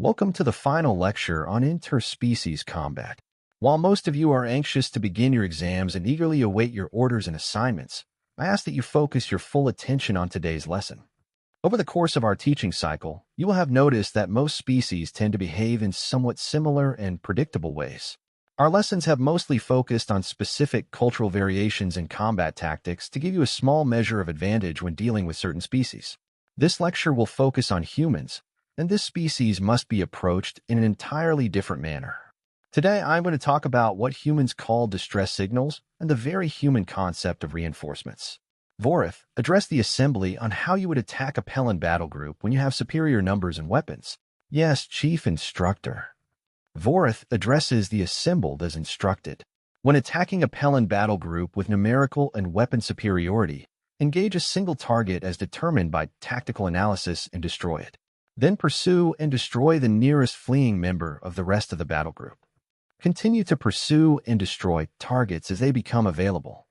Welcome to the final lecture on interspecies combat. While most of you are anxious to begin your exams and eagerly await your orders and assignments, I ask that you focus your full attention on today's lesson. Over the course of our teaching cycle, you will have noticed that most species tend to behave in somewhat similar and predictable ways. Our lessons have mostly focused on specific cultural variations in combat tactics to give you a small measure of advantage when dealing with certain species. This lecture will focus on humans, and this species must be approached in an entirely different manner. Today, I'm going to talk about what humans call distress signals and the very human concept of reinforcements. Vorith addressed the assembly on how you would attack a Pelin battle group when you have superior numbers and weapons. Yes, Chief Instructor. Vorith addresses the assembled as instructed. When attacking a Pelin battle group with numerical and weapon superiority, engage a single target as determined by tactical analysis and destroy it. Then pursue and destroy the nearest fleeing member of the rest of the battle group. Continue to pursue and destroy targets as they become available.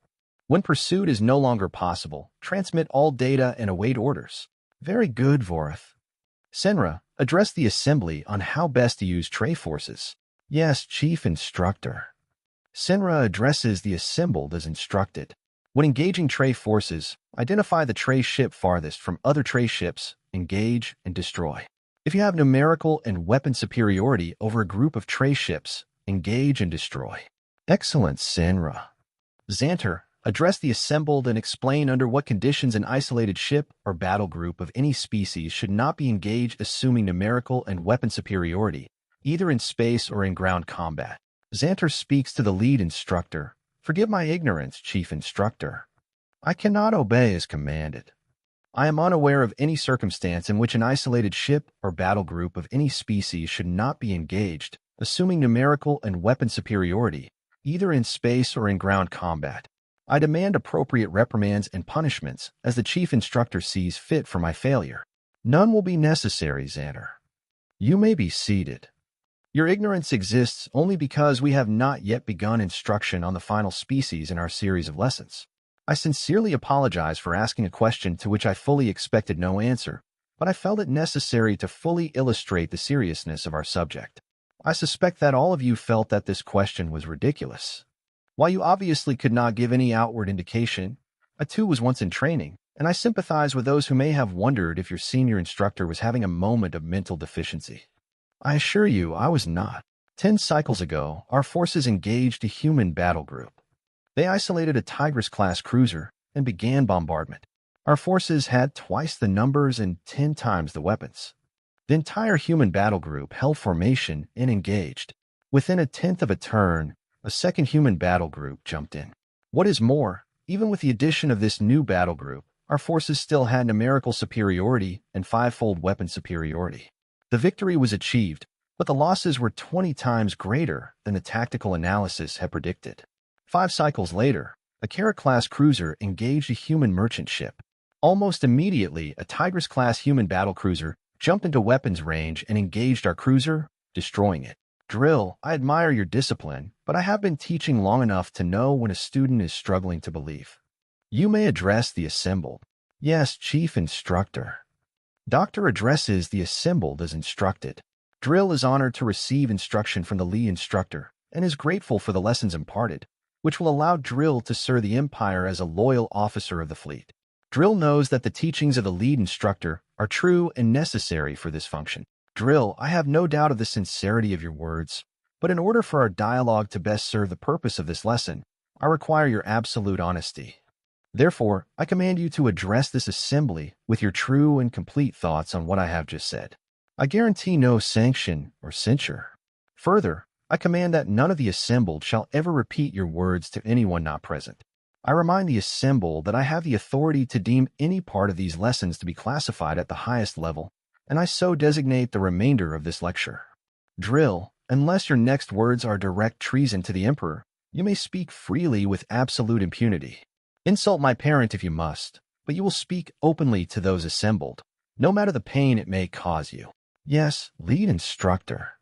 When pursuit is no longer possible, transmit all data and await orders. Very good, Vorith. Senra addressed the assembly on how best to use Tray forces. Yes, Chief Instructor. Senra addresses the assembled as instructed. When engaging Tray forces, identify the Tray ship farthest from other Tray ships, engage, and destroy. If you have numerical and weapon superiority over a group of Tray ships, engage and destroy. Excellent, Senra. Xanter address the assembled and explain under what conditions an isolated ship or battle group of any species should not be engaged assuming numerical and weapon superiority, either in space or in ground combat. Xanter speaks to the lead instructor. Forgive my ignorance, Chief Instructor. I cannot obey as commanded. I am unaware of any circumstance in which an isolated ship or battle group of any species should not be engaged, assuming numerical and weapon superiority, either in space or in ground combat. I demand appropriate reprimands and punishments as the Chief Instructor sees fit for my failure. None will be necessary, Xanter. You may be seated. Your ignorance exists only because we have not yet begun instruction on the final species in our series of lessons. I sincerely apologize for asking a question to which I fully expected no answer, but I felt it necessary to fully illustrate the seriousness of our subject. I suspect that all of you felt that this question was ridiculous. While you obviously could not give any outward indication, I too was once in training, and I sympathize with those who may have wondered if your senior instructor was having a moment of mental deficiency. I assure you I was not. 10 cycles ago, our forces engaged a human battle group. They isolated a Tigris-class cruiser and began bombardment. Our forces had twice the numbers and 10 times the weapons. The entire human battle group held formation and engaged. Within a tenth of a turn, a second human battle group jumped in. What is more, even with the addition of this new battle group, our forces still had numerical superiority and 5-fold weapon superiority. The victory was achieved, but the losses were 20 times greater than the tactical analysis had predicted. 5 cycles later, a Kara-class cruiser engaged a human merchant ship. Almost immediately, a Tigris-class human battlecruiser jumped into weapons range and engaged our cruiser, destroying it. Drill, I admire your discipline, but I have been teaching long enough to know when a student is struggling to believe. You may address the assembled. Yes, Chief Instructor. Doctor addresses the assembled as instructed. Drill is honored to receive instruction from the lead instructor and is grateful for the lessons imparted, which will allow Drill to serve the Empire as a loyal officer of the fleet. Drill knows that the teachings of the lead instructor are true and necessary for this function. Drill, I have no doubt of the sincerity of your words, but in order for our dialogue to best serve the purpose of this lesson, I require your absolute honesty. Therefore, I command you to address this assembly with your true and complete thoughts on what I have just said. I guarantee no sanction or censure. Further, I command that none of the assembled shall ever repeat your words to anyone not present. I remind the assembled that I have the authority to deem any part of these lessons to be classified at the highest level, and I so designate the remainder of this lecture. Drill, unless your next words are direct treason to the Emperor, you may speak freely with absolute impunity. Insult my parent if you must, but you will speak openly to those assembled, no matter the pain it may cause you. Yes, lead instructor.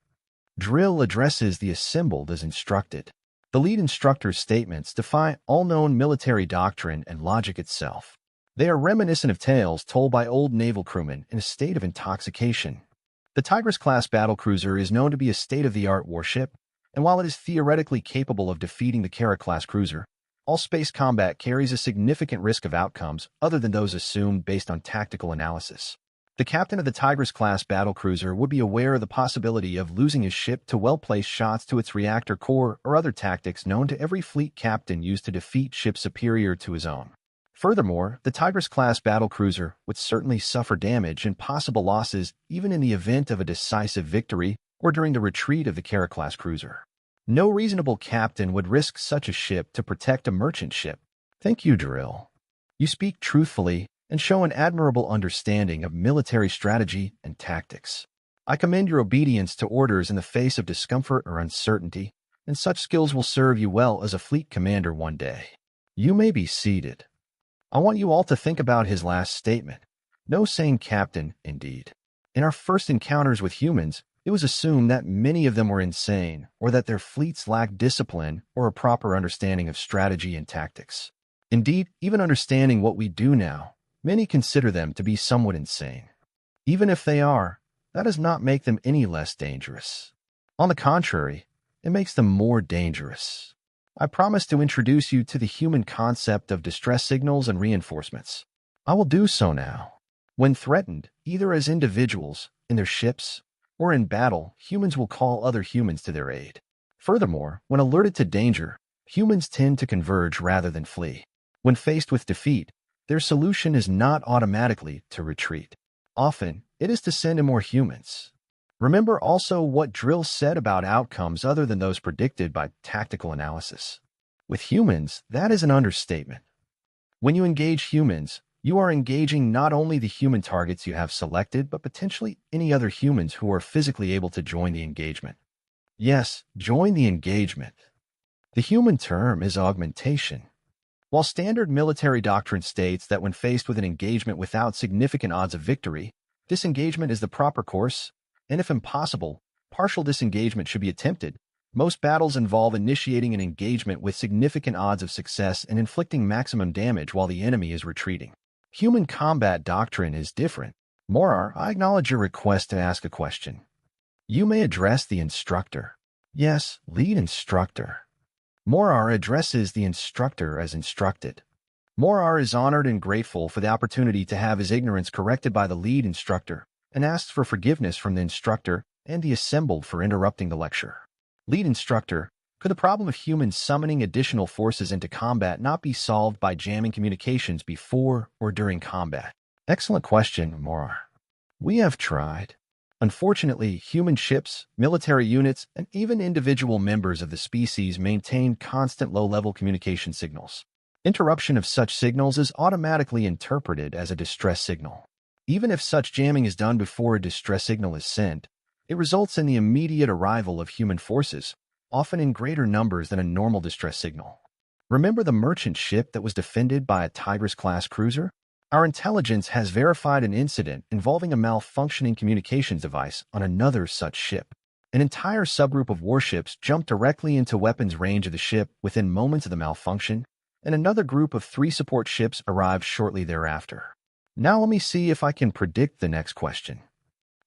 Drill addresses the assembled as instructed. The lead instructor's statements defy all known military doctrine and logic itself. They are reminiscent of tales told by old naval crewmen in a state of intoxication. The Tigris-class battlecruiser is known to be a state-of-the-art warship, and while it is theoretically capable of defeating the Kara-class cruiser, all space combat carries a significant risk of outcomes other than those assumed based on tactical analysis. The captain of the Tigris-class battlecruiser would be aware of the possibility of losing his ship to well-placed shots to its reactor core or other tactics known to every fleet captain used to defeat ships superior to his own. Furthermore, the Tigris-class battlecruiser would certainly suffer damage and possible losses even in the event of a decisive victory or during the retreat of the Kara-class cruiser. No reasonable captain would risk such a ship to protect a merchant ship. Thank you, Drill. You speak truthfully and show an admirable understanding of military strategy and tactics. I commend your obedience to orders in the face of discomfort or uncertainty, and such skills will serve you well as a fleet commander one day. You may be seated. I want you all to think about his last statement. No sane captain, indeed. In our first encounters with humans, it was assumed that many of them were insane or that their fleets lacked discipline or a proper understanding of strategy and tactics. Indeed, even understanding what we do now, many consider them to be somewhat insane. Even if they are, that does not make them any less dangerous. On the contrary, it makes them more dangerous. I promise to introduce you to the human concept of distress signals and reinforcements. I will do so now. When threatened, either as individuals, in their ships, or in battle, humans will call other humans to their aid. Furthermore, when alerted to danger, humans tend to converge rather than flee. When faced with defeat, their solution is not automatically to retreat. Often, it is to send in more humans. Remember also what Drill said about outcomes other than those predicted by tactical analysis. With humans, that is an understatement. When you engage humans, you are engaging not only the human targets you have selected, but potentially any other humans who are physically able to join the engagement. Yes, join the engagement. The human term is augmentation. While standard military doctrine states that when faced with an engagement without significant odds of victory, disengagement is the proper course, and if impossible, partial disengagement should be attempted, most battles involve initiating an engagement with significant odds of success and inflicting maximum damage while the enemy is retreating. Human combat doctrine is different. Morar, I acknowledge your request to ask a question. You may address the instructor. Yes, lead instructor. Morar addresses the instructor as instructed. Morar is honored and grateful for the opportunity to have his ignorance corrected by the lead instructor and asks for forgiveness from the instructor and the assembled for interrupting the lecture. Lead instructor, could the problem of humans summoning additional forces into combat not be solved by jamming communications before or during combat? Excellent question, Morar. We have tried. Unfortunately, human ships, military units, and even individual members of the species maintain constant low-level communication signals. Interruption of such signals is automatically interpreted as a distress signal. Even if such jamming is done before a distress signal is sent, it results in the immediate arrival of human forces, often in greater numbers than a normal distress signal. Remember the merchant ship that was defended by a Tigris-class cruiser? Our intelligence has verified an incident involving a malfunctioning communications device on another such ship. An entire subgroup of warships jumped directly into weapons range of the ship within moments of the malfunction, and another group of 3 support ships arrived shortly thereafter. Now let me see if I can predict the next question.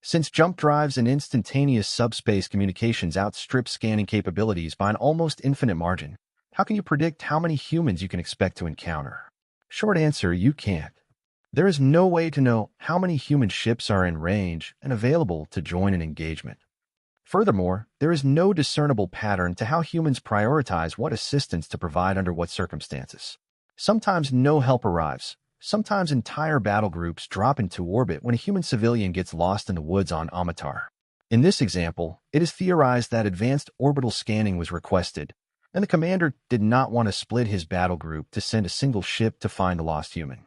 Since jump drives and instantaneous subspace communications outstrip scanning capabilities by an almost infinite margin, how can you predict how many humans you can expect to encounter? Short answer, you can't. There is no way to know how many human ships are in range and available to join an engagement. Furthermore, there is no discernible pattern to how humans prioritize what assistance to provide under what circumstances. Sometimes no help arrives. Sometimes entire battle groups drop into orbit when a human civilian gets lost in the woods on Amatar. In this example, it is theorized that advanced orbital scanning was requested, and the commander did not want to split his battle group to send a single ship to find a lost human.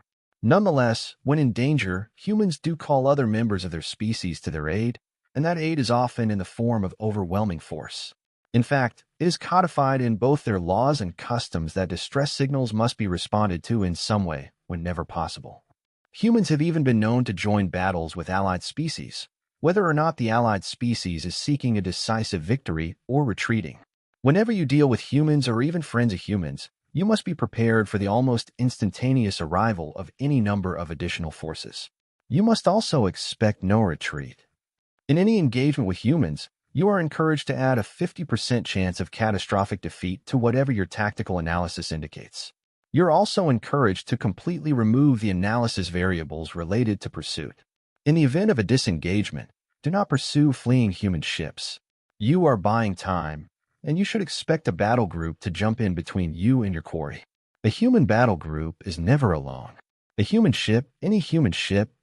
Nonetheless, when in danger, humans do call other members of their species to their aid, and that aid is often in the form of overwhelming force. In fact, it is codified in both their laws and customs that distress signals must be responded to in some way, whenever possible. Humans have even been known to join battles with allied species, whether or not the allied species is seeking a decisive victory or retreating. Whenever you deal with humans or even friends of humans, you must be prepared for the almost instantaneous arrival of any number of additional forces. You must also expect no retreat. In any engagement with humans, you are encouraged to add a 50% chance of catastrophic defeat to whatever your tactical analysis indicates. You're also encouraged to completely remove the analysis variables related to pursuit. In the event of a disengagement, do not pursue fleeing human ships. You are buying time, and you should expect a battle group to jump in between you and your quarry. A human battle group is never alone. Any human ship,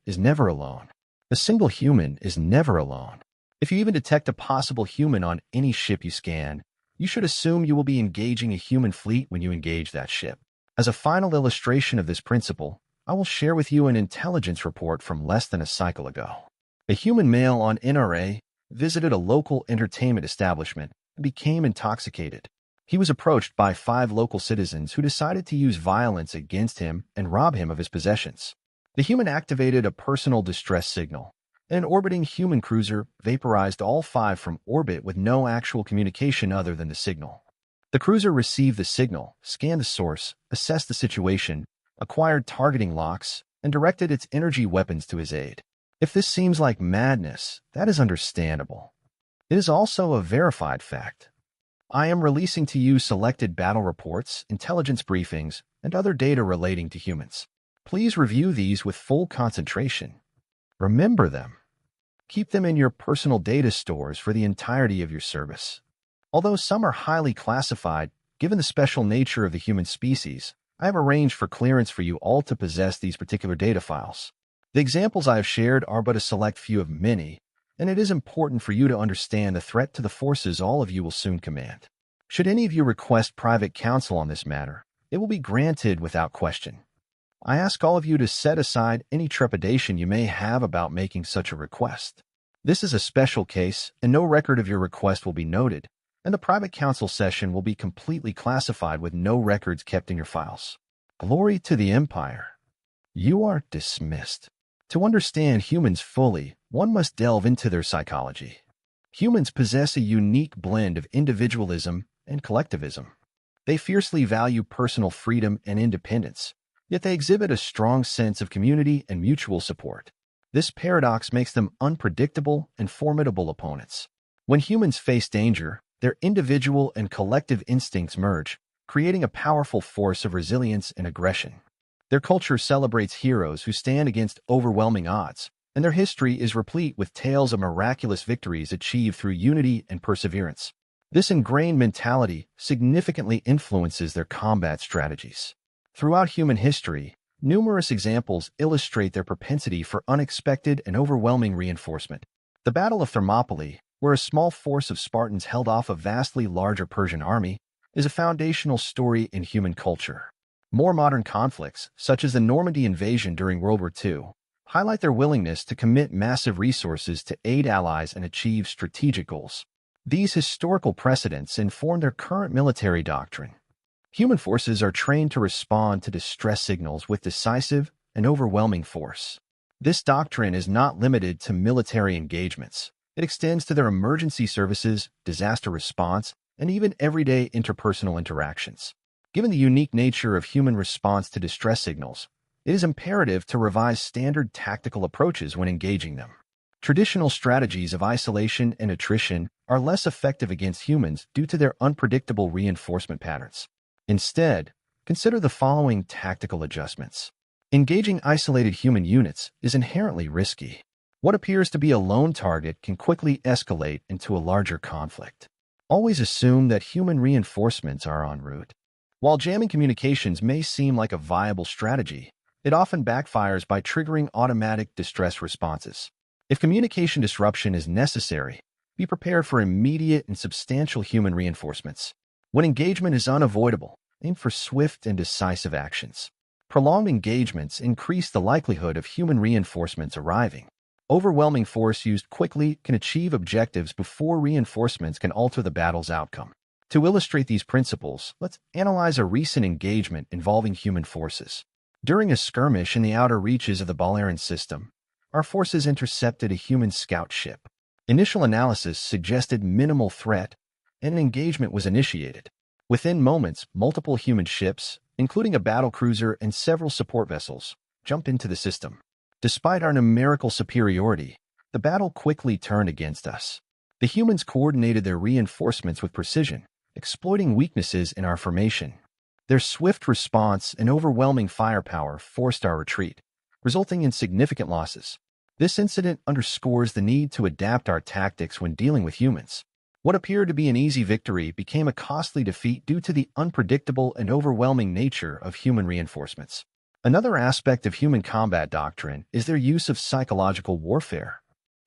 is never alone. A single human is never alone. If you even detect a possible human on any ship you scan, you should assume you will be engaging a human fleet when you engage that ship. As a final illustration of this principle, I will share with you an intelligence report from less than a cycle ago. A human male on NRA visited a local entertainment establishment and became intoxicated. He was approached by 5 local citizens who decided to use violence against him and rob him of his possessions. The human activated a personal distress signal, and an orbiting human cruiser vaporized all 5 from orbit with no actual communication other than the signal. The cruiser received the signal, scanned the source, assessed the situation, acquired targeting locks, and directed its energy weapons to his aid. If this seems like madness, that is understandable. It is also a verified fact. I am releasing to you selected battle reports, intelligence briefings, and other data relating to humans. Please review these with full concentration. Remember them. Keep them in your personal data stores for the entirety of your service. Although some are highly classified, given the special nature of the human species, I have arranged for clearance for you all to possess these particular data files. The examples I have shared are but a select few of many, and it is important for you to understand the threat to the forces all of you will soon command. Should any of you request private counsel on this matter, it will be granted without question. I ask all of you to set aside any trepidation you may have about making such a request. This is a special case, and no record of your request will be noted, and the private counsel session will be completely classified with no records kept in your files. Glory to the Empire. You are dismissed. To understand humans fully, one must delve into their psychology. Humans possess a unique blend of individualism and collectivism. They fiercely value personal freedom and independence, yet they exhibit a strong sense of community and mutual support. This paradox makes them unpredictable and formidable opponents. When humans face danger, their individual and collective instincts merge, creating a powerful force of resilience and aggression. Their culture celebrates heroes who stand against overwhelming odds, and their history is replete with tales of miraculous victories achieved through unity and perseverance. This ingrained mentality significantly influences their combat strategies. Throughout human history, numerous examples illustrate their propensity for unexpected and overwhelming reinforcement. The Battle of Thermopylae, where a small force of Spartans held off a vastly larger Persian army, is a foundational story in human culture. More modern conflicts, such as the Normandy invasion during World War II, highlight their willingness to commit massive resources to aid allies and achieve strategic goals. These historical precedents inform their current military doctrine. Human forces are trained to respond to distress signals with decisive and overwhelming force. This doctrine is not limited to military engagements. It extends to their emergency services, disaster response, and even everyday interpersonal interactions. Given the unique nature of human response to distress signals, it is imperative to revise standard tactical approaches when engaging them. Traditional strategies of isolation and attrition are less effective against humans due to their unpredictable reinforcement patterns. Instead, consider the following tactical adjustments. Engaging isolated human units is inherently risky. What appears to be a lone target can quickly escalate into a larger conflict. Always assume that human reinforcements are en route. While jamming communications may seem like a viable strategy, it often backfires by triggering automatic distress responses. If communication disruption is necessary, be prepared for immediate and substantial human reinforcements. When engagement is unavoidable, aim for swift and decisive actions. Prolonged engagements increase the likelihood of human reinforcements arriving. Overwhelming force used quickly can achieve objectives before reinforcements can alter the battle's outcome. To illustrate these principles, let's analyze a recent engagement involving human forces. During a skirmish in the outer reaches of the Balearan system, our forces intercepted a human scout ship. Initial analysis suggested minimal threat, and an engagement was initiated. Within moments, multiple human ships, including a battle cruiser and several support vessels, jumped into the system. Despite our numerical superiority, the battle quickly turned against us. The humans coordinated their reinforcements with precision, exploiting weaknesses in our formation. Their swift response and overwhelming firepower forced our retreat, resulting in significant losses. This incident underscores the need to adapt our tactics when dealing with humans. What appeared to be an easy victory became a costly defeat due to the unpredictable and overwhelming nature of human reinforcements. Another aspect of human combat doctrine is their use of psychological warfare.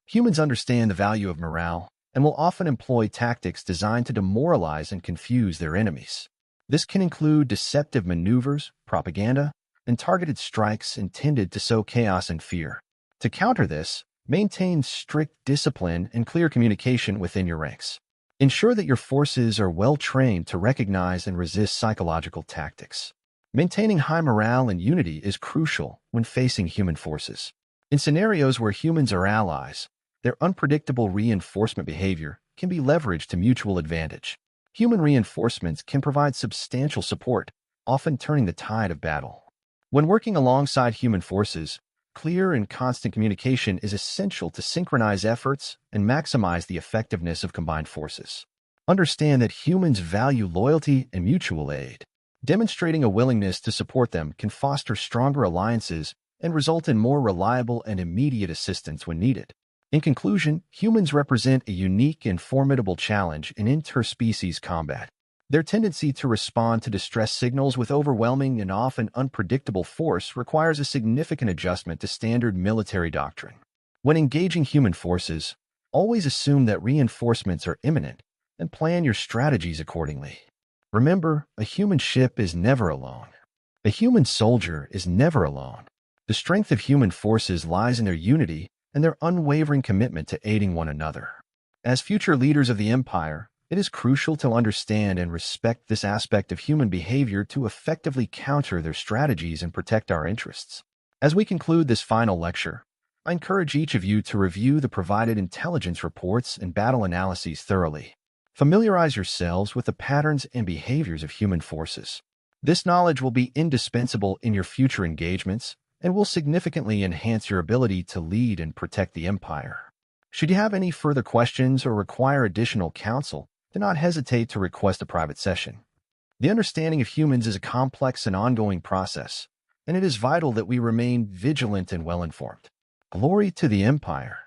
Humans understand the value of morale and will often employ tactics designed to demoralize and confuse their enemies. This can include deceptive maneuvers, propaganda, and targeted strikes intended to sow chaos and fear. To counter this, maintain strict discipline and clear communication within your ranks. Ensure that your forces are well trained to recognize and resist psychological tactics. Maintaining high morale and unity is crucial when facing human forces. In scenarios where humans are allies, their unpredictable reinforcement behavior can be leveraged to mutual advantage. Human reinforcements can provide substantial support, often turning the tide of battle. When working alongside human forces, clear and constant communication is essential to synchronize efforts and maximize the effectiveness of combined forces. Understand that humans value loyalty and mutual aid. Demonstrating a willingness to support them can foster stronger alliances and result in more reliable and immediate assistance when needed. In conclusion, humans represent a unique and formidable challenge in interspecies combat. Their tendency to respond to distress signals with overwhelming and often unpredictable force requires a significant adjustment to standard military doctrine. When engaging human forces, always assume that reinforcements are imminent and plan your strategies accordingly. Remember, a human ship is never alone. A human soldier is never alone. The strength of human forces lies in their unity and their unwavering commitment to aiding one another. As future leaders of the Empire, it is crucial to understand and respect this aspect of human behavior to effectively counter their strategies and protect our interests. As we conclude this final lecture, I encourage each of you to review the provided intelligence reports and battle analyses thoroughly. Familiarize yourselves with the patterns and behaviors of human forces. This knowledge will be indispensable in your future engagements and will significantly enhance your ability to lead and protect the Empire. Should you have any further questions or require additional counsel, do not hesitate to request a private session. The understanding of humans is a complex and ongoing process, and it is vital that we remain vigilant and well-informed. Glory to the Empire.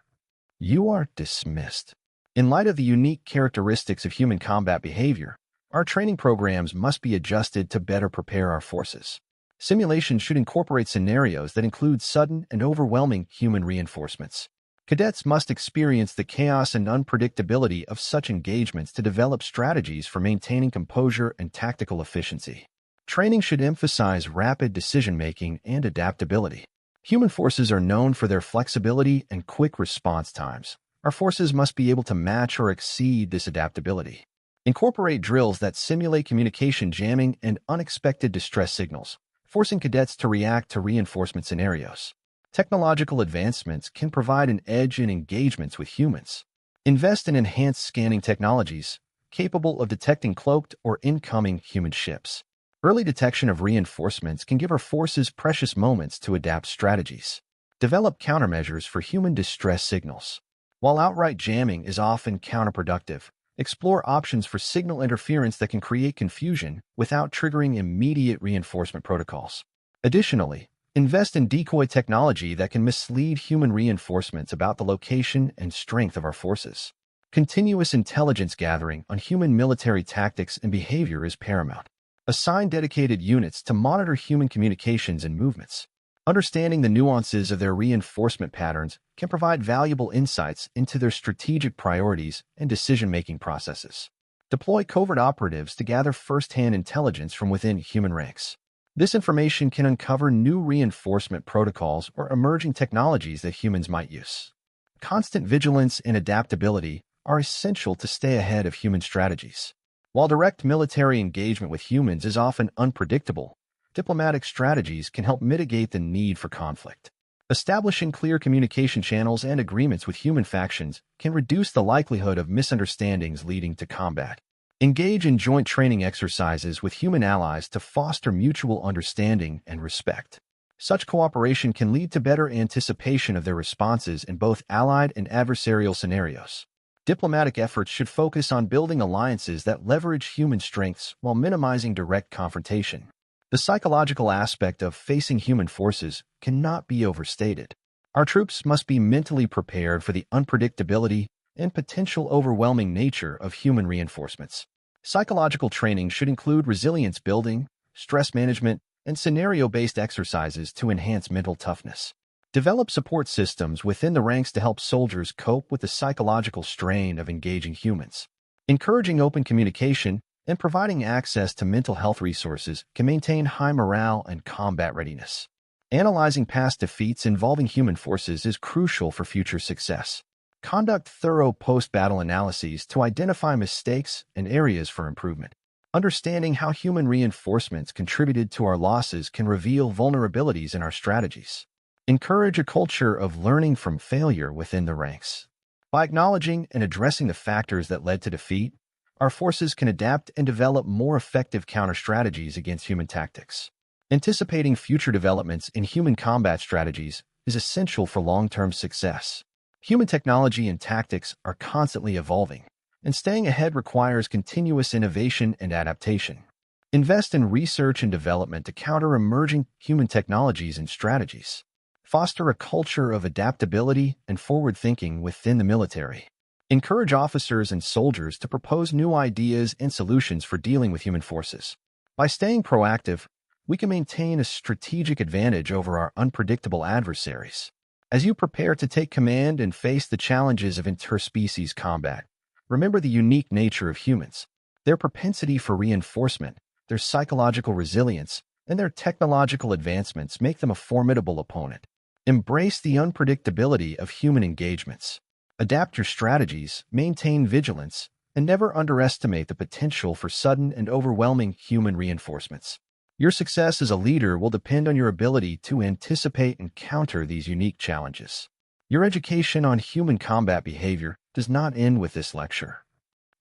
You are dismissed. In light of the unique characteristics of human combat behavior, our training programs must be adjusted to better prepare our forces. Simulations should incorporate scenarios that include sudden and overwhelming human reinforcements. Cadets must experience the chaos and unpredictability of such engagements to develop strategies for maintaining composure and tactical efficiency. Training should emphasize rapid decision-making and adaptability. Human forces are known for their flexibility and quick response times. Our forces must be able to match or exceed this adaptability. Incorporate drills that simulate communication jamming and unexpected distress signals, forcing cadets to react to reinforcement scenarios. Technological advancements can provide an edge in engagements with humans. Invest in enhanced scanning technologies capable of detecting cloaked or incoming human ships. Early detection of reinforcements can give our forces precious moments to adapt strategies. Develop countermeasures for human distress signals. While outright jamming is often counterproductive, explore options for signal interference that can create confusion without triggering immediate reinforcement protocols. Additionally, invest in decoy technology that can mislead human reinforcements about the location and strength of our forces. Continuous intelligence gathering on human military tactics and behavior is paramount. Assign dedicated units to monitor human communications and movements. Understanding the nuances of their reinforcement patterns can provide valuable insights into their strategic priorities and decision-making processes. Deploy covert operatives to gather first-hand intelligence from within human ranks. This information can uncover new reinforcement protocols or emerging technologies that humans might use. Constant vigilance and adaptability are essential to stay ahead of human strategies. While direct military engagement with humans is often unpredictable, diplomatic strategies can help mitigate the need for conflict. Establishing clear communication channels and agreements with human factions can reduce the likelihood of misunderstandings leading to combat. Engage in joint training exercises with human allies to foster mutual understanding and respect. Such cooperation can lead to better anticipation of their responses in both allied and adversarial scenarios. Diplomatic efforts should focus on building alliances that leverage human strengths while minimizing direct confrontation. The psychological aspect of facing human forces cannot be overstated. Our troops must be mentally prepared for the unpredictability and potential overwhelming nature of human reinforcements. Psychological training should include resilience building, stress management, and scenario-based exercises to enhance mental toughness. Develop support systems within the ranks to help soldiers cope with the psychological strain of engaging humans. Encouraging open communication and providing access to mental health resources can maintain high morale and combat readiness. Analyzing past defeats involving human forces is crucial for future success. Conduct thorough post-battle analyses to identify mistakes and areas for improvement. Understanding how human reinforcements contributed to our losses can reveal vulnerabilities in our strategies. Encourage a culture of learning from failure within the ranks. By acknowledging and addressing the factors that led to defeat, our forces can adapt and develop more effective counter-strategies against human tactics. Anticipating future developments in human combat strategies is essential for long-term success. Human technology and tactics are constantly evolving, and staying ahead requires continuous innovation and adaptation. Invest in research and development to counter emerging human technologies and strategies. Foster a culture of adaptability and forward-thinking within the military. Encourage officers and soldiers to propose new ideas and solutions for dealing with human forces. By staying proactive, we can maintain a strategic advantage over our unpredictable adversaries. As you prepare to take command and face the challenges of interspecies combat, remember the unique nature of humans, their propensity for reinforcement, their psychological resilience, and their technological advancements make them a formidable opponent. Embrace the unpredictability of human engagements. Adapt your strategies, maintain vigilance, and never underestimate the potential for sudden and overwhelming human reinforcements. Your success as a leader will depend on your ability to anticipate and counter these unique challenges. Your education on human combat behavior does not end with this lecture.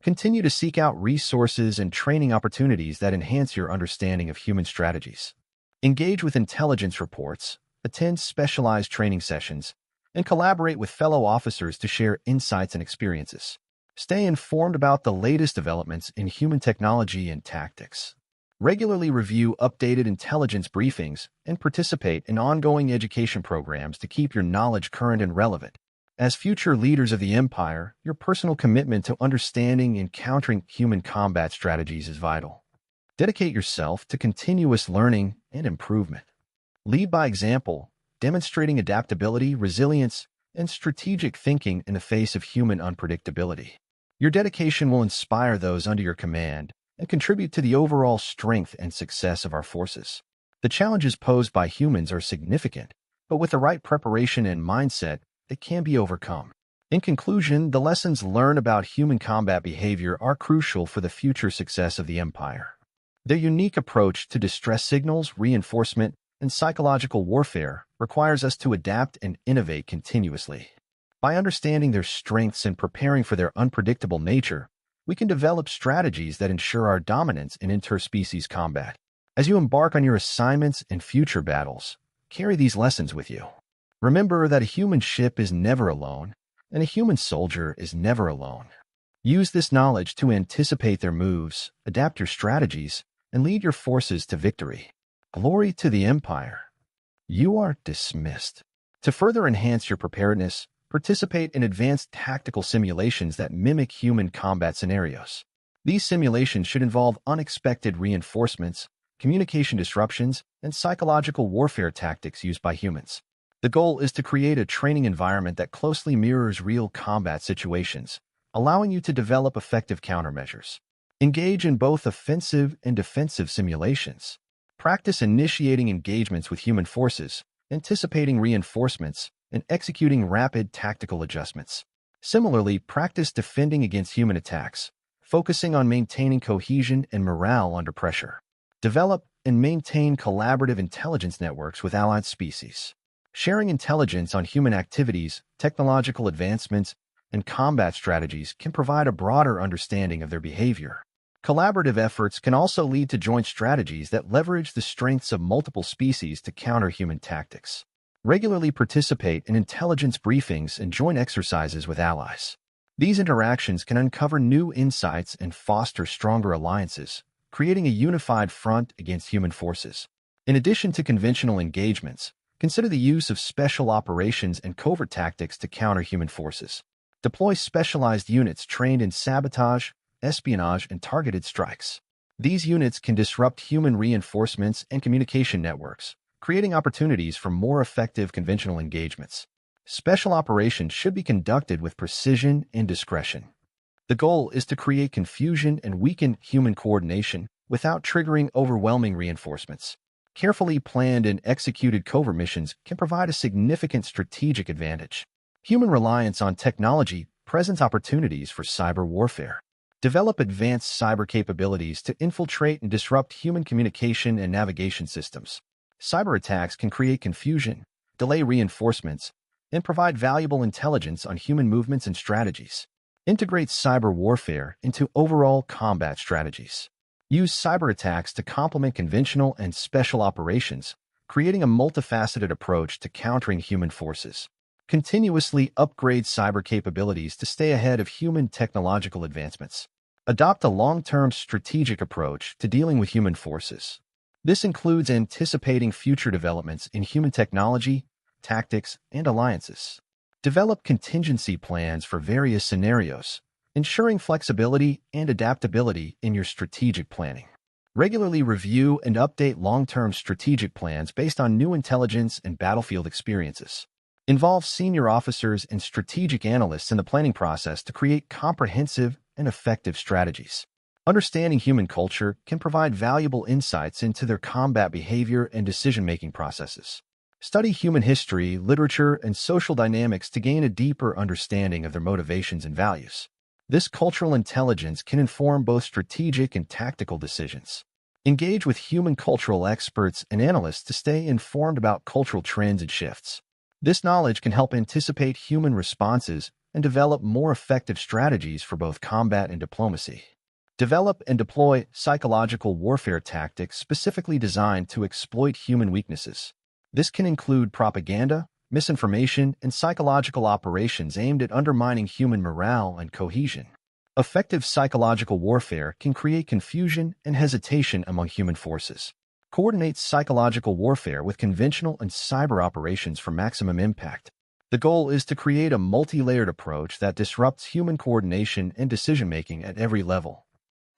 Continue to seek out resources and training opportunities that enhance your understanding of human strategies. Engage with intelligence reports, attend specialized training sessions, and collaborate with fellow officers to share insights and experiences. Stay informed about the latest developments in human technology and tactics. Regularly review updated intelligence briefings and participate in ongoing education programs to keep your knowledge current and relevant. As future leaders of the Empire, your personal commitment to understanding and countering human combat strategies is vital. Dedicate yourself to continuous learning and improvement. Lead by example, demonstrating adaptability, resilience, and strategic thinking in the face of human unpredictability. Your dedication will inspire those under your command and contribute to the overall strength and success of our forces. The challenges posed by humans are significant, but with the right preparation and mindset, they can be overcome. In conclusion, the lessons learned about human combat behavior are crucial for the future success of the Empire. Their unique approach to distress signals, reinforcement, and psychological warfare requires us to adapt and innovate continuously. By understanding their strengths and preparing for their unpredictable nature, we can develop strategies that ensure our dominance in interspecies combat. As you embark on your assignments and future battles, carry these lessons with you. Remember that a human ship is never alone, and a human soldier is never alone. Use this knowledge to anticipate their moves, adapt your strategies, and lead your forces to victory. Glory to the Empire. You are dismissed. To further enhance your preparedness, participate in advanced tactical simulations that mimic human combat scenarios. These simulations should involve unexpected reinforcements, communication disruptions, and psychological warfare tactics used by humans. The goal is to create a training environment that closely mirrors real combat situations, allowing you to develop effective countermeasures. Engage in both offensive and defensive simulations. Practice initiating engagements with human forces, anticipating reinforcements, and executing rapid tactical adjustments. Similarly, practice defending against human attacks, focusing on maintaining cohesion and morale under pressure. Develop and maintain collaborative intelligence networks with allied species. Sharing intelligence on human activities, technological advancements, and combat strategies can provide a broader understanding of their behavior. Collaborative efforts can also lead to joint strategies that leverage the strengths of multiple species to counter human tactics. Regularly participate in intelligence briefings and joint exercises with allies. These interactions can uncover new insights and foster stronger alliances, creating a unified front against human forces. In addition to conventional engagements, consider the use of special operations and covert tactics to counter human forces. Deploy specialized units trained in sabotage, espionage, and targeted strikes. These units can disrupt human reinforcements and communication networks, creating opportunities for more effective conventional engagements. Special operations should be conducted with precision and discretion. The goal is to create confusion and weaken human coordination without triggering overwhelming reinforcements. Carefully planned and executed covert missions can provide a significant strategic advantage. Human reliance on technology presents opportunities for cyber warfare. Develop advanced cyber capabilities to infiltrate and disrupt human communication and navigation systems. Cyber attacks can create confusion, delay reinforcements, and provide valuable intelligence on human movements and strategies. Integrate cyber warfare into overall combat strategies. Use cyber attacks to complement conventional and special operations, creating a multifaceted approach to countering human forces. Continuously upgrade cyber capabilities to stay ahead of human technological advancements. Adopt a long-term strategic approach to dealing with human forces. This includes anticipating future developments in human technology, tactics, and alliances. Develop contingency plans for various scenarios, ensuring flexibility and adaptability in your strategic planning. Regularly review and update long-term strategic plans based on new intelligence and battlefield experiences. Involve senior officers and strategic analysts in the planning process to create comprehensive and effective strategies. Understanding human culture can provide valuable insights into their combat behavior and decision-making processes. Study human history, literature, and social dynamics to gain a deeper understanding of their motivations and values. This cultural intelligence can inform both strategic and tactical decisions. Engage with human cultural experts and analysts to stay informed about cultural trends and shifts. This knowledge can help anticipate human responses and develop more effective strategies for both combat and diplomacy. Develop and deploy psychological warfare tactics specifically designed to exploit human weaknesses. This can include propaganda, misinformation, and psychological operations aimed at undermining human morale and cohesion. Effective psychological warfare can create confusion and hesitation among human forces. Coordinate psychological warfare with conventional and cyber operations for maximum impact. The goal is to create a multi-layered approach that disrupts human coordination and decision-making at every level.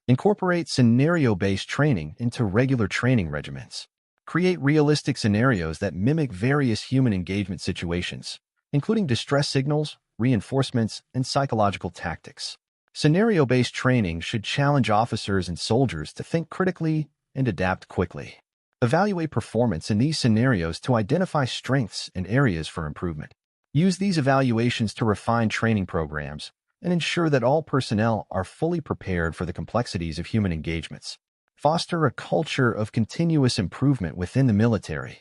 Incorporate scenario-based training into regular training regimens. Create realistic scenarios that mimic various human engagement situations, including distress signals, reinforcements, and psychological tactics. Scenario-based training should challenge officers and soldiers to think critically and adapt quickly. Evaluate performance in these scenarios to identify strengths and areas for improvement. Use these evaluations to refine training programs and ensure that all personnel are fully prepared for the complexities of human engagements. Foster a culture of continuous improvement within the military.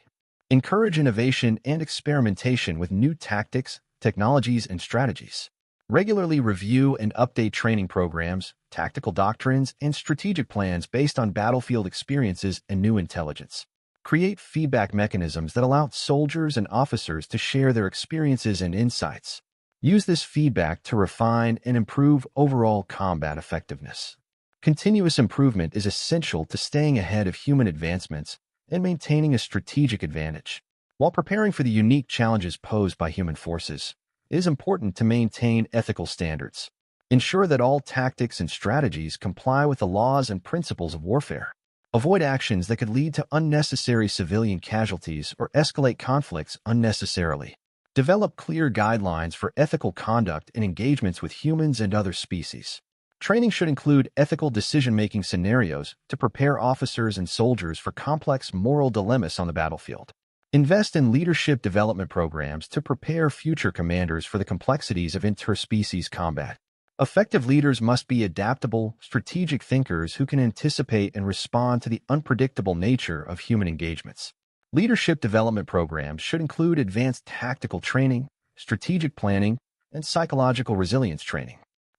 Encourage innovation and experimentation with new tactics, technologies, and strategies. Regularly review and update training programs, tactical doctrines, and strategic plans based on battlefield experiences and new intelligence. Create feedback mechanisms that allow soldiers and officers to share their experiences and insights. Use this feedback to refine and improve overall combat effectiveness. Continuous improvement is essential to staying ahead of human advancements and maintaining a strategic advantage. While preparing for the unique challenges posed by human forces, it is important to maintain ethical standards. Ensure that all tactics and strategies comply with the laws and principles of warfare. Avoid actions that could lead to unnecessary civilian casualties or escalate conflicts unnecessarily. Develop clear guidelines for ethical conduct in engagements with humans and other species. Training should include ethical decision-making scenarios to prepare officers and soldiers for complex moral dilemmas on the battlefield. Invest in leadership development programs to prepare future commanders for the complexities of interspecies combat. Effective leaders must be adaptable, strategic thinkers who can anticipate and respond to the unpredictable nature of human engagements. Leadership development programs should include advanced tactical training, strategic planning, and psychological resilience training.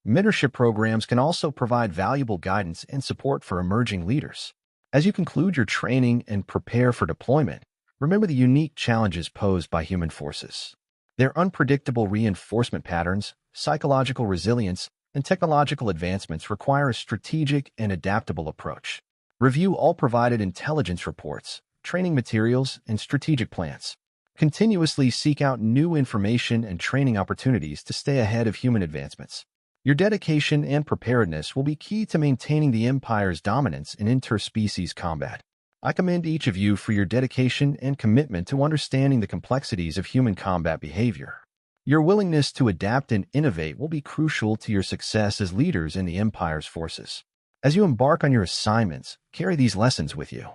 Mentorship programs can also provide valuable guidance and support for emerging leaders. As you conclude your training and prepare for deployment, remember the unique challenges posed by human forces. Their unpredictable reinforcement patterns, psychological resilience, and technological advancements require a strategic and adaptable approach. Review all provided intelligence reports, training materials, and strategic plans. Continuously seek out new information and training opportunities to stay ahead of human advancements. Your dedication and preparedness will be key to maintaining the Empire's dominance in interspecies combat. I commend each of you for your dedication and commitment to understanding the complexities of human combat behavior. Your willingness to adapt and innovate will be crucial to your success as leaders in the Empire's forces. As you embark on your assignments, carry these lessons with you.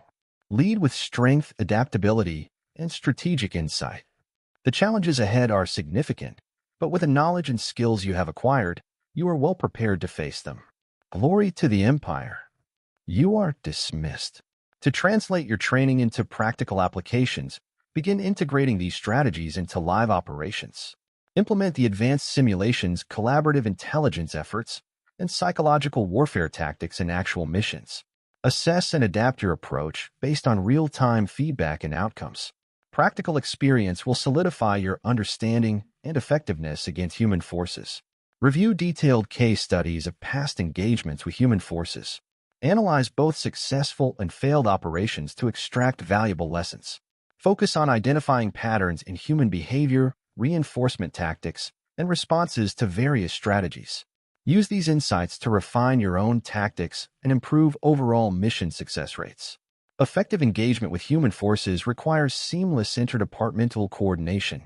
Lead with strength, adaptability, and strategic insight. The challenges ahead are significant, but with the knowledge and skills you have acquired, you are well prepared to face them. Glory to the Empire. You are dismissed. To translate your training into practical applications, begin integrating these strategies into live operations. Implement the advanced simulations, collaborative intelligence efforts, and psychological warfare tactics in actual missions. Assess and adapt your approach based on real-time feedback and outcomes. Practical experience will solidify your understanding and effectiveness against human forces. Review detailed case studies of past engagements with human forces. Analyze both successful and failed operations to extract valuable lessons. Focus on identifying patterns in human behavior, reinforcement tactics, and responses to various strategies. Use these insights to refine your own tactics and improve overall mission success rates. Effective engagement with human forces requires seamless interdepartmental coordination.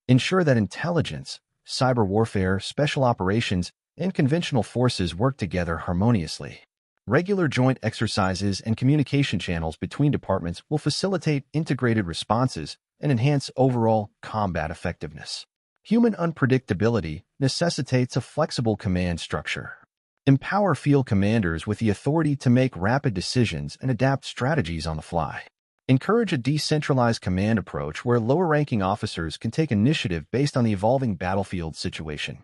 Ensure that intelligence, cyber warfare, special operations, and conventional forces work together harmoniously. Regular joint exercises and communication channels between departments will facilitate integrated responses and enhance overall combat effectiveness. Human unpredictability necessitates a flexible command structure. Empower field commanders with the authority to make rapid decisions and adapt strategies on the fly. Encourage a decentralized command approach where lower-ranking officers can take initiative based on the evolving battlefield situation.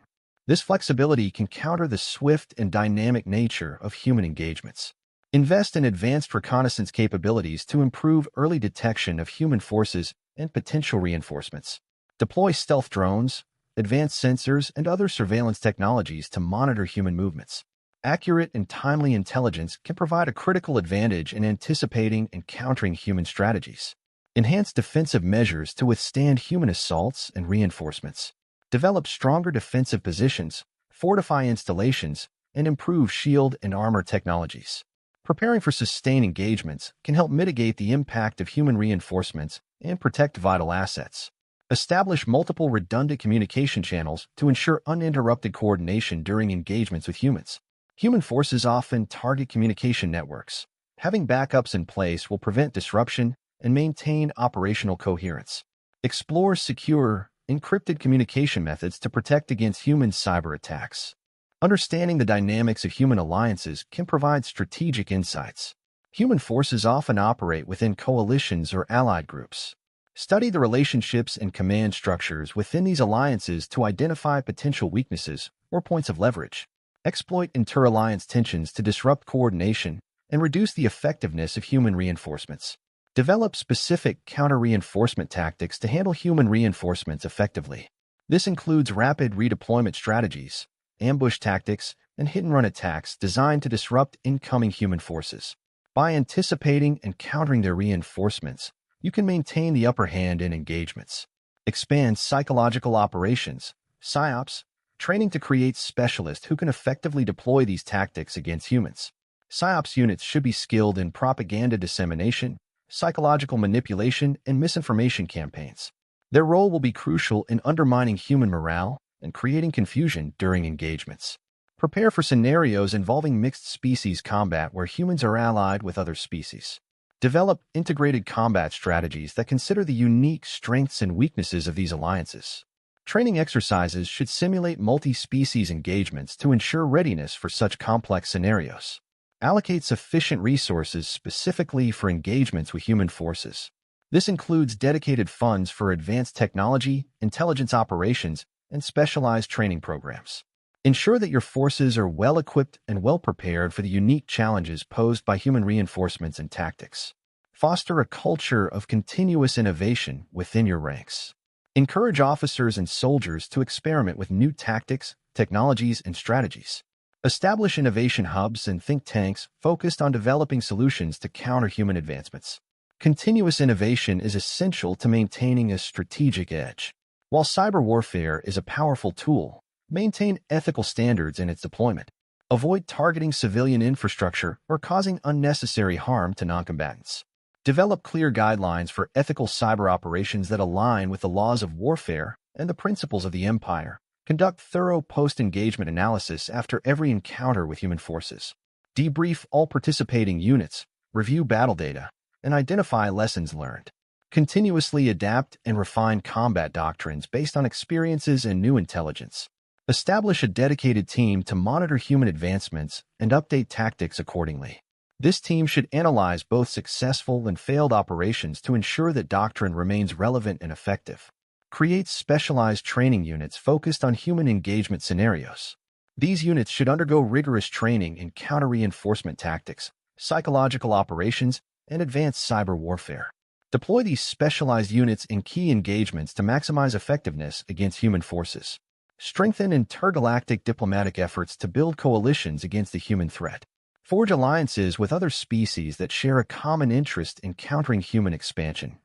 This flexibility can counter the swift and dynamic nature of human engagements. Invest in advanced reconnaissance capabilities to improve early detection of human forces and potential reinforcements. Deploy stealth drones, advanced sensors, and other surveillance technologies to monitor human movements. Accurate and timely intelligence can provide a critical advantage in anticipating and countering human strategies. Enhance defensive measures to withstand human assaults and reinforcements. Develop stronger defensive positions, fortify installations, and improve shield and armor technologies. Preparing for sustained engagements can help mitigate the impact of human reinforcements and protect vital assets. Establish multiple redundant communication channels to ensure uninterrupted coordination during engagements with humans. Human forces often target communication networks. Having backups in place will prevent disruption and maintain operational coherence. Explore secure, encrypted communication methods to protect against human cyber attacks. Understanding the dynamics of human alliances can provide strategic insights. Human forces often operate within coalitions or allied groups. Study the relationships and command structures within these alliances to identify potential weaknesses or points of leverage. Exploit inter-alliance tensions to disrupt coordination and reduce the effectiveness of human reinforcements. Develop specific counter-reinforcement tactics to handle human reinforcements effectively. This includes rapid redeployment strategies, ambush tactics, and hit-and-run attacks designed to disrupt incoming human forces. By anticipating and countering their reinforcements, you can maintain the upper hand in engagements. Expand psychological operations, PSYOPs, training to create specialists who can effectively deploy these tactics against humans. PSYOPs units should be skilled in propaganda dissemination, psychological manipulation, and misinformation campaigns. Their role will be crucial in undermining human morale and creating confusion during engagements. Prepare for scenarios involving mixed species combat where humans are allied with other species. Develop integrated combat strategies that consider the unique strengths and weaknesses of these alliances. Training exercises should simulate multi-species engagements to ensure readiness for such complex scenarios. Allocate sufficient resources specifically for engagements with human forces. This includes dedicated funds for advanced technology, intelligence operations, and specialized training programs. Ensure that your forces are well-equipped and well-prepared for the unique challenges posed by human reinforcements and tactics. Foster a culture of continuous innovation within your ranks. Encourage officers and soldiers to experiment with new tactics, technologies, and strategies. Establish innovation hubs and think tanks focused on developing solutions to counter human advancements. Continuous innovation is essential to maintaining a strategic edge. While cyber warfare is a powerful tool, maintain ethical standards in its deployment. Avoid targeting civilian infrastructure or causing unnecessary harm to noncombatants. Develop clear guidelines for ethical cyber operations that align with the laws of warfare and the principles of the Empire. Conduct thorough post-engagement analysis after every encounter with human forces. Debrief all participating units, review battle data, and identify lessons learned. Continuously adapt and refine combat doctrines based on experiences and new intelligence. Establish a dedicated team to monitor human advancements and update tactics accordingly. This team should analyze both successful and failed operations to ensure that doctrine remains relevant and effective. Create specialized training units focused on human engagement scenarios. These units should undergo rigorous training in counter-reinforcement tactics, psychological operations, and advanced cyber warfare. Deploy these specialized units in key engagements to maximize effectiveness against human forces. Strengthen intergalactic diplomatic efforts to build coalitions against the human threat. Forge alliances with other species that share a common interest in countering human expansion.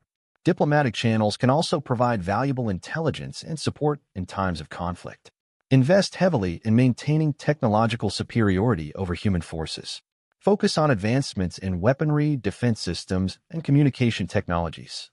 Diplomatic channels can also provide valuable intelligence and support in times of conflict. Invest heavily in maintaining technological superiority over human forces. Focus on advancements in weaponry, defense systems, and communication technologies.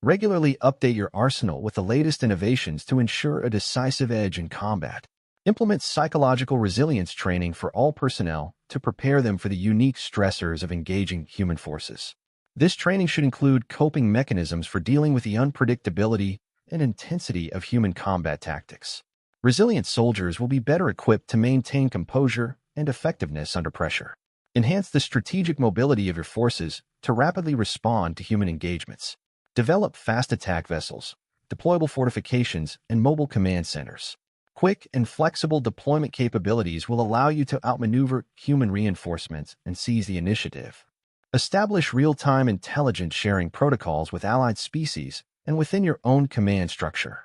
Regularly update your arsenal with the latest innovations to ensure a decisive edge in combat. Implement psychological resilience training for all personnel to prepare them for the unique stressors of engaging human forces. This training should include coping mechanisms for dealing with the unpredictability and intensity of human combat tactics. Resilient soldiers will be better equipped to maintain composure and effectiveness under pressure. Enhance the strategic mobility of your forces to rapidly respond to human engagements. Develop fast attack vessels, deployable fortifications, and mobile command centers. Quick and flexible deployment capabilities will allow you to outmaneuver human reinforcements and seize the initiative. Establish real-time intelligence sharing protocols with allied species and within your own command structure.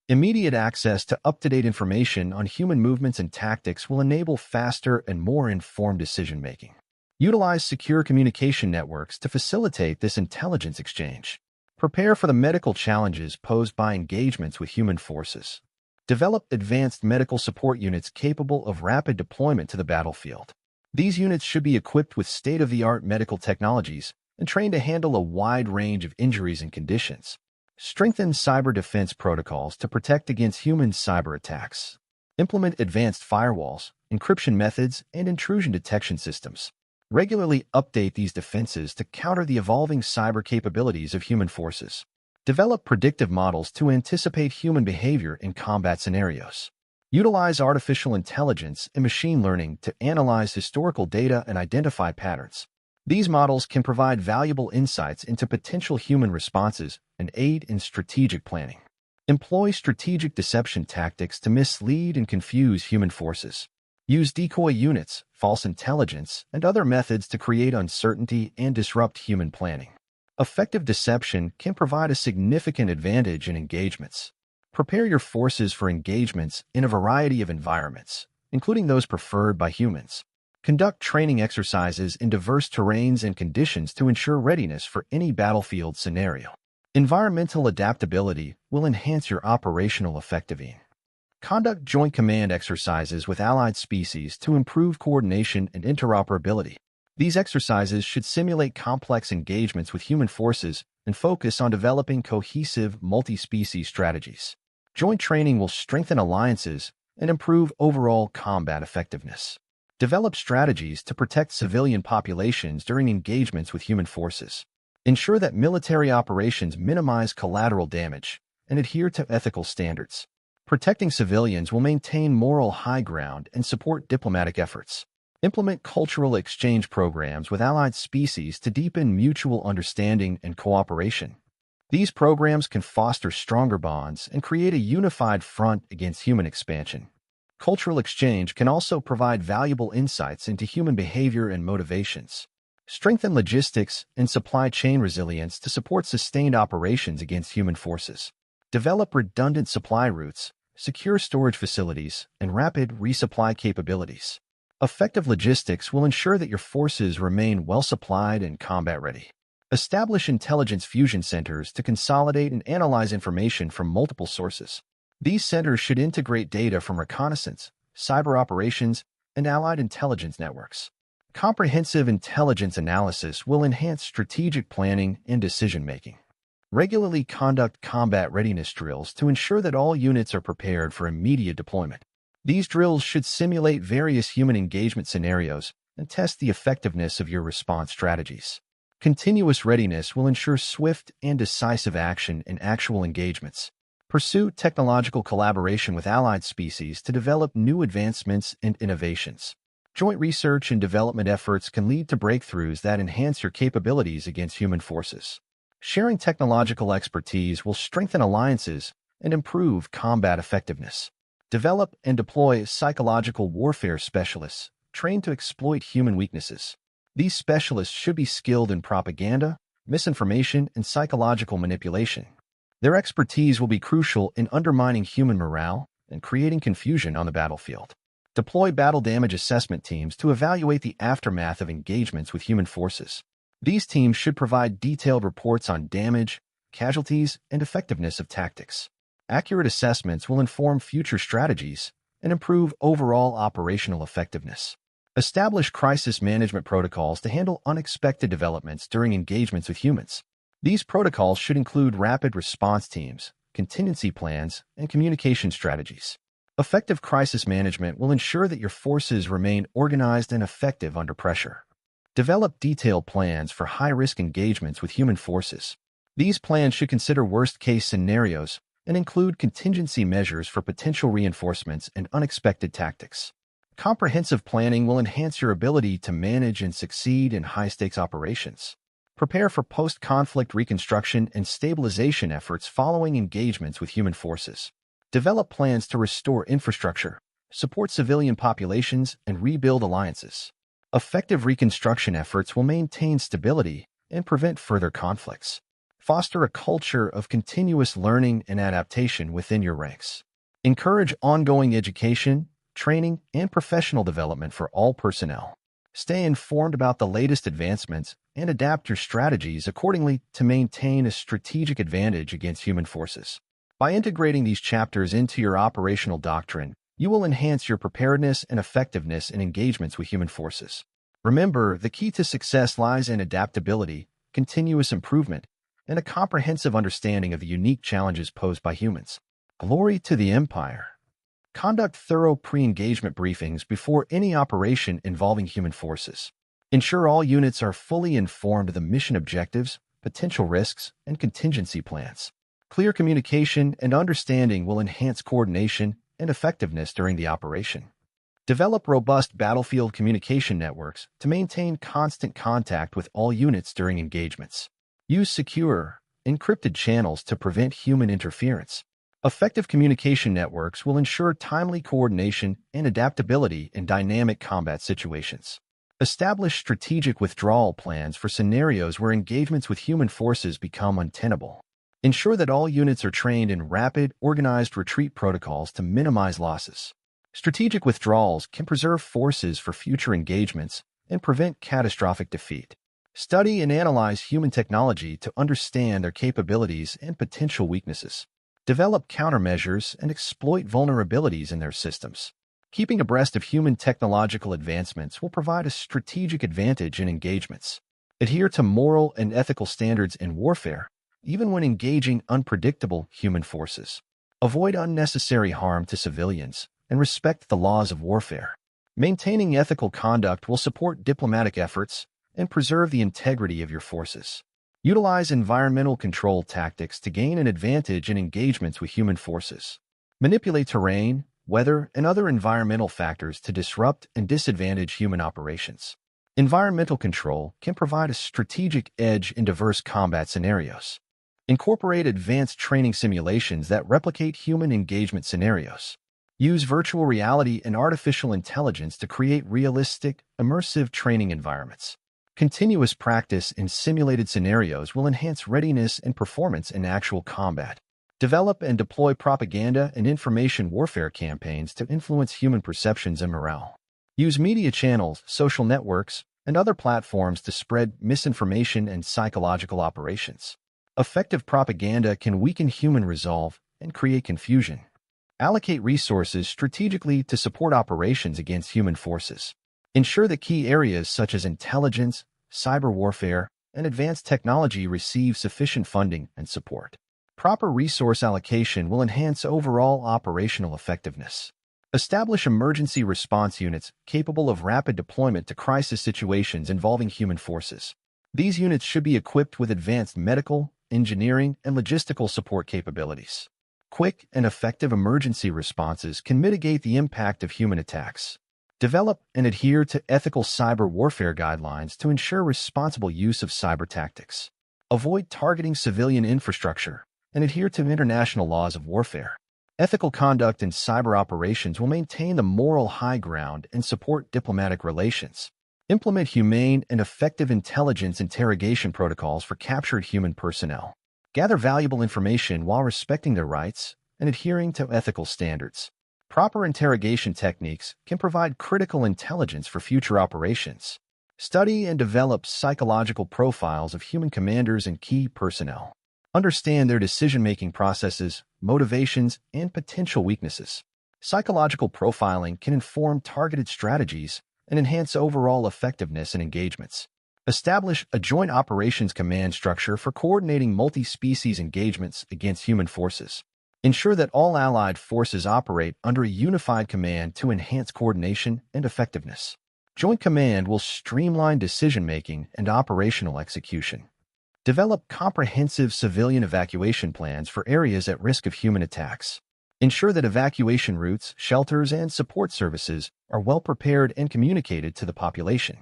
Immediate access to up-to-date information on human movements and tactics will enable faster and more informed decision-making. Utilize secure communication networks to facilitate this intelligence exchange. Prepare for the medical challenges posed by engagements with human forces. Develop advanced medical support units capable of rapid deployment to the battlefield. These units should be equipped with state-of-the-art medical technologies and trained to handle a wide range of injuries and conditions. Strengthen cyber defense protocols to protect against human cyber attacks. Implement advanced firewalls, encryption methods, and intrusion detection systems. Regularly update these defenses to counter the evolving cyber capabilities of human forces. Develop predictive models to anticipate human behavior in combat scenarios. Utilize artificial intelligence and machine learning to analyze historical data and identify patterns. These models can provide valuable insights into potential human responses and aid in strategic planning. Employ strategic deception tactics to mislead and confuse human forces. Use decoy units, false intelligence, and other methods to create uncertainty and disrupt human planning. Effective deception can provide a significant advantage in engagements. Prepare your forces for engagements in a variety of environments, including those preferred by humans. Conduct training exercises in diverse terrains and conditions to ensure readiness for any battlefield scenario. Environmental adaptability will enhance your operational effectiveness. Conduct joint command exercises with allied species to improve coordination and interoperability. These exercises should simulate complex engagements with human forces and focus on developing cohesive, multi-species strategies. Joint training will strengthen alliances and improve overall combat effectiveness. Develop strategies to protect civilian populations during engagements with human forces. Ensure that military operations minimize collateral damage and adhere to ethical standards. Protecting civilians will maintain moral high ground and support diplomatic efforts. Implement cultural exchange programs with allied species to deepen mutual understanding and cooperation. These programs can foster stronger bonds and create a unified front against human expansion. Cultural exchange can also provide valuable insights into human behavior and motivations. Strengthen logistics and supply chain resilience to support sustained operations against human forces. Develop redundant supply routes, secure storage facilities, and rapid resupply capabilities. Effective logistics will ensure that your forces remain well-supplied and combat-ready. Establish intelligence fusion centers to consolidate and analyze information from multiple sources. These centers should integrate data from reconnaissance, cyber operations, and allied intelligence networks. Comprehensive intelligence analysis will enhance strategic planning and decision-making. Regularly conduct combat readiness drills to ensure that all units are prepared for immediate deployment. These drills should simulate various human engagement scenarios and test the effectiveness of your response strategies. Continuous readiness will ensure swift and decisive action in actual engagements. Pursue technological collaboration with allied species to develop new advancements and innovations. Joint research and development efforts can lead to breakthroughs that enhance your capabilities against human forces. Sharing technological expertise will strengthen alliances and improve combat effectiveness. Develop and deploy psychological warfare specialists trained to exploit human weaknesses. These specialists should be skilled in propaganda, misinformation, and psychological manipulation. Their expertise will be crucial in undermining human morale and creating confusion on the battlefield. Deploy battle damage assessment teams to evaluate the aftermath of engagements with human forces. These teams should provide detailed reports on damage, casualties, and effectiveness of tactics. Accurate assessments will inform future strategies and improve overall operational effectiveness. Establish crisis management protocols to handle unexpected developments during engagements with humans. These protocols should include rapid response teams, contingency plans, and communication strategies. Effective crisis management will ensure that your forces remain organized and effective under pressure. Develop detailed plans for high-risk engagements with human forces. These plans should consider worst-case scenarios and include contingency measures for potential reinforcements and unexpected tactics. Comprehensive planning will enhance your ability to manage and succeed in high-stakes operations. Prepare for post-conflict reconstruction and stabilization efforts following engagements with human forces. Develop plans to restore infrastructure, support civilian populations, and rebuild alliances. Effective reconstruction efforts will maintain stability and prevent further conflicts. Foster a culture of continuous learning and adaptation within your ranks. Encourage ongoing education, training, and professional development for all personnel. Stay informed about the latest advancements and adapt your strategies accordingly to maintain a strategic advantage against human forces. By integrating these chapters into your operational doctrine, you will enhance your preparedness and effectiveness in engagements with human forces. Remember, the key to success lies in adaptability, continuous improvement, and a comprehensive understanding of the unique challenges posed by humans. Glory to the Empire! Conduct thorough pre-engagement briefings before any operation involving human forces. Ensure all units are fully informed of the mission objectives, potential risks, and contingency plans. Clear communication and understanding will enhance coordination and effectiveness during the operation. Develop robust battlefield communication networks to maintain constant contact with all units during engagements. Use secure, encrypted channels to prevent human interference. Effective communication networks will ensure timely coordination and adaptability in dynamic combat situations. Establish strategic withdrawal plans for scenarios where engagements with human forces become untenable. Ensure that all units are trained in rapid, organized retreat protocols to minimize losses. Strategic withdrawals can preserve forces for future engagements and prevent catastrophic defeat. Study and analyze human technology to understand their capabilities and potential weaknesses. Develop countermeasures and exploit vulnerabilities in their systems. Keeping abreast of human technological advancements will provide a strategic advantage in engagements. Adhere to moral and ethical standards in warfare, even when engaging unpredictable human forces. Avoid unnecessary harm to civilians and respect the laws of warfare. Maintaining ethical conduct will support diplomatic efforts and preserve the integrity of your forces. Utilize environmental control tactics to gain an advantage in engagements with human forces. Manipulate terrain, weather, and other environmental factors to disrupt and disadvantage human operations. Environmental control can provide a strategic edge in diverse combat scenarios. Incorporate advanced training simulations that replicate human engagement scenarios. Use virtual reality and artificial intelligence to create realistic, immersive training environments. Continuous practice in simulated scenarios will enhance readiness and performance in actual combat. Develop and deploy propaganda and information warfare campaigns to influence human perceptions and morale. Use media channels, social networks, and other platforms to spread misinformation and psychological operations. Effective propaganda can weaken human resolve and create confusion. Allocate resources strategically to support operations against human forces. Ensure that key areas such as intelligence, cyber warfare, and advanced technology receive sufficient funding and support. Proper resource allocation will enhance overall operational effectiveness. Establish emergency response units capable of rapid deployment to crisis situations involving human forces. These units should be equipped with advanced medical, engineering, and logistical support capabilities. Quick and effective emergency responses can mitigate the impact of human attacks. Develop and adhere to ethical cyber warfare guidelines to ensure responsible use of cyber tactics. Avoid targeting civilian infrastructure and adhere to international laws of warfare. Ethical conduct in cyber operations will maintain the moral high ground and support diplomatic relations. Implement humane and effective intelligence interrogation protocols for captured human personnel. Gather valuable information while respecting their rights and adhering to ethical standards. Proper interrogation techniques can provide critical intelligence for future operations. Study and develop psychological profiles of human commanders and key personnel. Understand their decision-making processes, motivations, and potential weaknesses. Psychological profiling can inform targeted strategies and enhance overall effectiveness in engagements. Establish a joint operations command structure for coordinating multi-species engagements against human forces. Ensure that all allied forces operate under a unified command to enhance coordination and effectiveness. Joint command will streamline decision-making and operational execution. Develop comprehensive civilian evacuation plans for areas at risk of human attacks. Ensure that evacuation routes, shelters, and support services are well prepared and communicated to the population.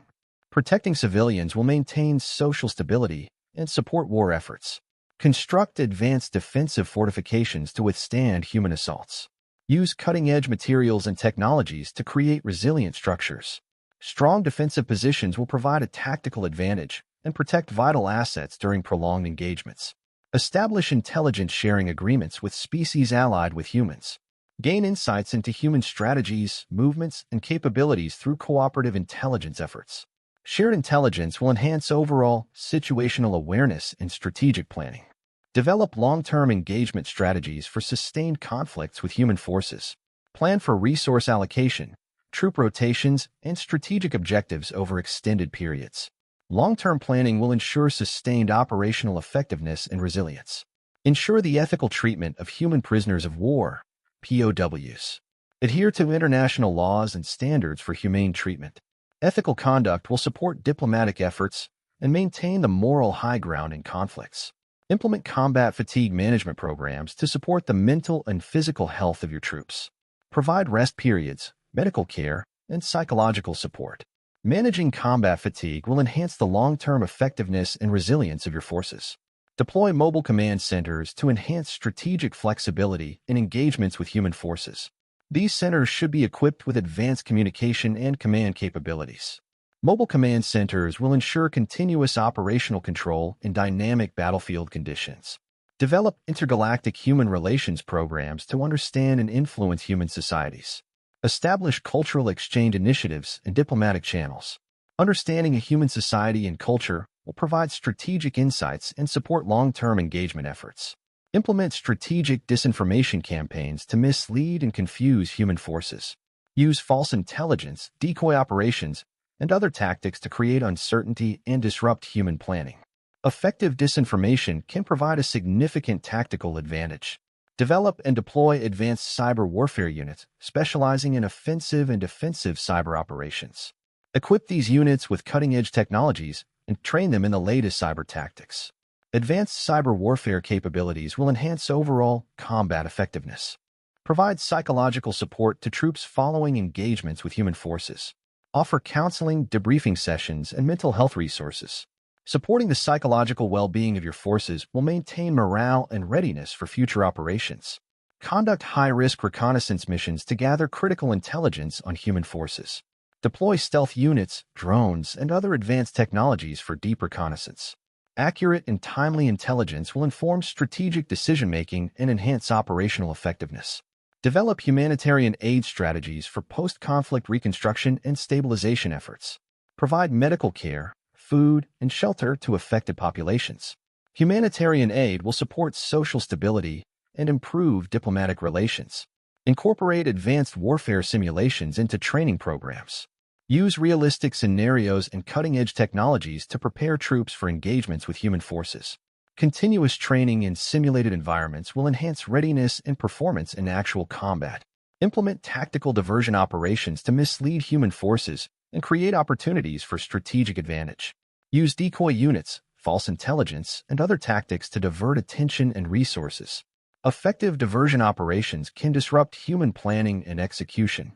Protecting civilians will maintain social stability and support war efforts. Construct advanced defensive fortifications to withstand human assaults. Use cutting-edge materials and technologies to create resilient structures. Strong defensive positions will provide a tactical advantage and protect vital assets during prolonged engagements. Establish intelligence sharing agreements with species allied with humans. Gain insights into human strategies, movements, and capabilities through cooperative intelligence efforts. Shared intelligence will enhance overall situational awareness and strategic planning. Develop long-term engagement strategies for sustained conflicts with human forces. Plan for resource allocation, troop rotations, and strategic objectives over extended periods. Long-term planning will ensure sustained operational effectiveness and resilience. Ensure the ethical treatment of human prisoners of war, POWs. Adhere to international laws and standards for humane treatment. Ethical conduct will support diplomatic efforts and maintain the moral high ground in conflicts. Implement combat fatigue management programs to support the mental and physical health of your troops. Provide rest periods, medical care, and psychological support. Managing combat fatigue will enhance the long-term effectiveness and resilience of your forces. Deploy mobile command centers to enhance strategic flexibility in engagements with human forces. These centers should be equipped with advanced communication and command capabilities. Mobile command centers will ensure continuous operational control in dynamic battlefield conditions. Develop intergalactic human relations programs to understand and influence human societies. Establish cultural exchange initiatives and diplomatic channels. Understanding a human society and culture will provide strategic insights and support long-term engagement efforts. Implement strategic disinformation campaigns to mislead and confuse human forces. Use false intelligence, decoy operations, and other tactics to create uncertainty and disrupt human planning. Effective disinformation can provide a significant tactical advantage. Develop and deploy advanced cyber warfare units specializing in offensive and defensive cyber operations. Equip these units with cutting-edge technologies and train them in the latest cyber tactics. Advanced cyber warfare capabilities will enhance overall combat effectiveness. Provide psychological support to troops following engagements with human forces. Offer counseling, debriefing sessions, and mental health resources. Supporting the psychological well-being of your forces will maintain morale and readiness for future operations. Conduct high-risk reconnaissance missions to gather critical intelligence on human forces. Deploy stealth units, drones, and other advanced technologies for deep reconnaissance. Accurate and timely intelligence will inform strategic decision-making and enhance operational effectiveness. Develop humanitarian aid strategies for post-conflict reconstruction and stabilization efforts. Provide medical care, food, and shelter to affected populations. Humanitarian aid will support social stability and improve diplomatic relations. Incorporate advanced warfare simulations into training programs. Use realistic scenarios and cutting-edge technologies to prepare troops for engagements with human forces. Continuous training in simulated environments will enhance readiness and performance in actual combat. Implement tactical diversion operations to mislead human forces and create opportunities for strategic advantage. Use decoy units, false intelligence, and other tactics to divert attention and resources. Effective diversion operations can disrupt human planning and execution.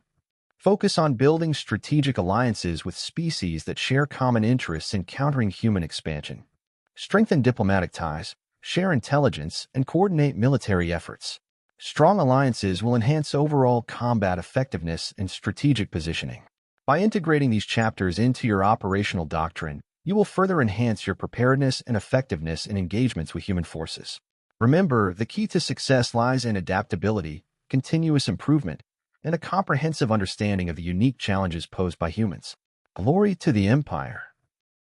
Focus on building strategic alliances with species that share common interests in countering human expansion. Strengthen diplomatic ties, share intelligence, and coordinate military efforts. Strong alliances will enhance overall combat effectiveness and strategic positioning. By integrating these chapters into your operational doctrine, you will further enhance your preparedness and effectiveness in engagements with human forces. Remember, the key to success lies in adaptability, continuous improvement, and a comprehensive understanding of the unique challenges posed by humans. Glory to the Empire!